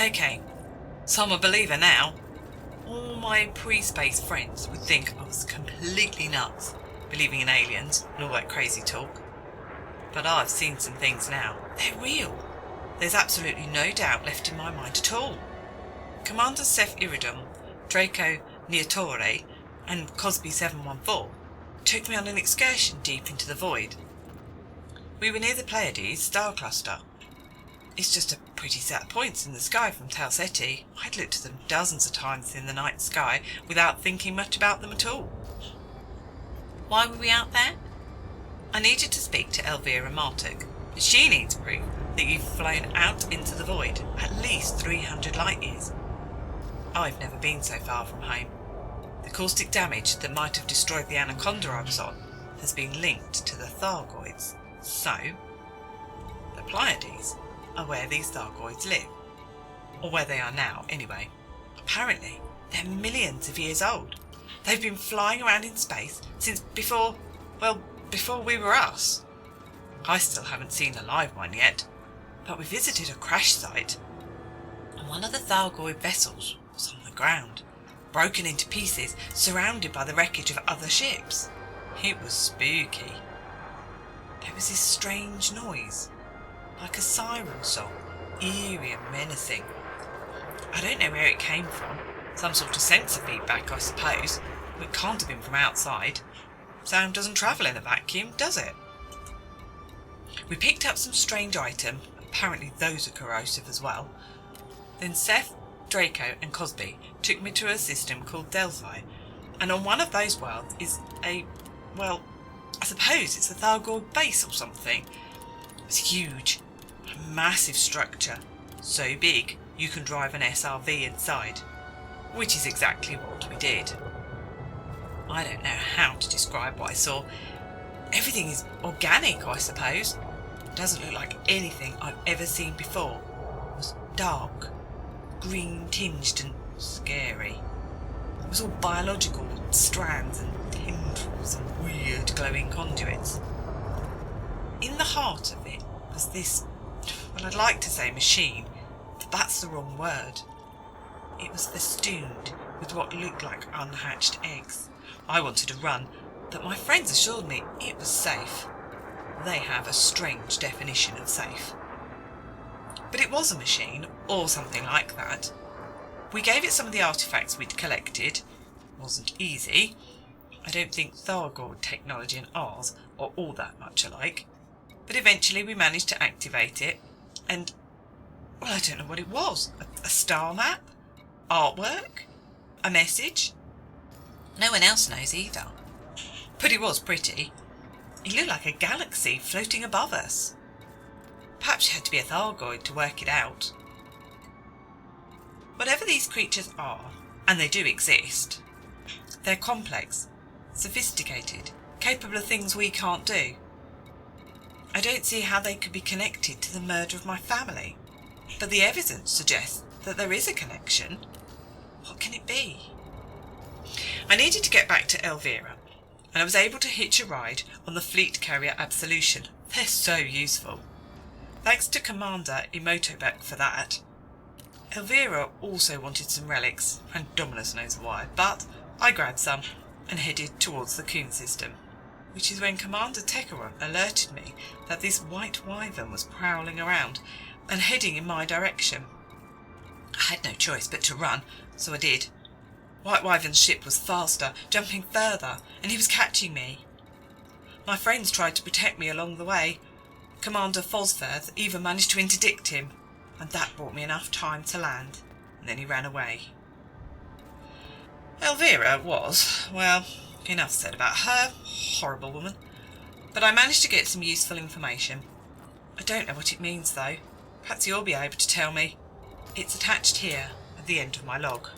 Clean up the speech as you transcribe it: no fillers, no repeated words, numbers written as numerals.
Okay, so I'm a believer now. All my pre-space friends would think I was completely nuts, believing in aliens and all that crazy talk. But I've seen some things now. They're real. There's absolutely no doubt left in my mind at all. Commander Seth Iridum, Draco Niatore, and Cosby 714 took me on an excursion deep into the void. We were near the Pleiades star cluster. It's just a pretty set of points in the sky from Tau Ceti. I'd looked at them dozens of times in the night sky without thinking much about them at all. Why were we out there? I needed to speak to Elvira Martug. She needs proof that you've flown out into the void, at least 300 light years. I've never been so far from home. The caustic damage that might have destroyed the anaconda I was on has been linked to the Thargoids. So, the Pleiades are where these Thargoids live. Or where they are now, anyway. Apparently, they're millions of years old. They've been flying around in space since before we were us. I still haven't seen a live one yet, but we visited a crash site, and one of the Thargoid vessels was on the ground, broken into pieces, surrounded by the wreckage of other ships. It was spooky. There was this strange noise, like a siren song, eerie and menacing. I don't know where it came from, some sort of sensor feedback, I suppose, but it can't have been from outside. Sound doesn't travel in a vacuum, does it? We picked up some strange item, apparently those are corrosive as well. Then Seth, Draco and Cosby took me to a system called Delphi, and on one of those worlds is I suppose it's a Thargoid base or something. It's huge, a massive structure, so big you can drive an SRV inside, which is exactly what we did. I don't know how to describe what I saw. Everything is organic, I suppose. It doesn't look like anything I've ever seen before. It was dark, green tinged and scary. It was all biological with strands and tendrils and weird glowing conduits. In the heart of it was this, I'd like to say machine, but that's the wrong word. It was festooned with what looked like unhatched eggs. I wanted to run, but my friends assured me it was safe. They have a strange definition of safe. But it was a machine, or something like that. We gave it some of the artefacts we'd collected. It wasn't easy. I don't think Thargoid technology and ours are all that much alike. But eventually we managed to activate it, and, I don't know what it was. A star map? Artwork? A message? No one else knows either. But it was pretty. It looked like a galaxy floating above us. Perhaps you had to be a Thargoid to work it out. Whatever these creatures are, and they do exist, they're complex, sophisticated, capable of things we can't do. I don't see how they could be connected to the murder of my family, but the evidence suggests that there is a connection. What can it be? I needed to get back to Elvira, and I was able to hitch a ride on the fleet carrier Absolution. They're so useful. Thanks to Commander Imotobek for that. Elvira also wanted some relics, and Dominus knows why, but I grabbed some and headed towards the Coon system, which is when Commander Tekaron alerted me that this white wyvern was prowling around and heading in my direction. I had no choice but to run, so I did. White Wyvern's ship was faster, jumping further, and he was catching me. My friends tried to protect me along the way. Commander Fosforth even managed to interdict him, and that bought me enough time to land, and then he ran away. Elvira was, enough said about her, horrible woman, but I managed to get some useful information. I don't know what it means though. Perhaps you'll be able to tell me. It's attached here at the end of my log.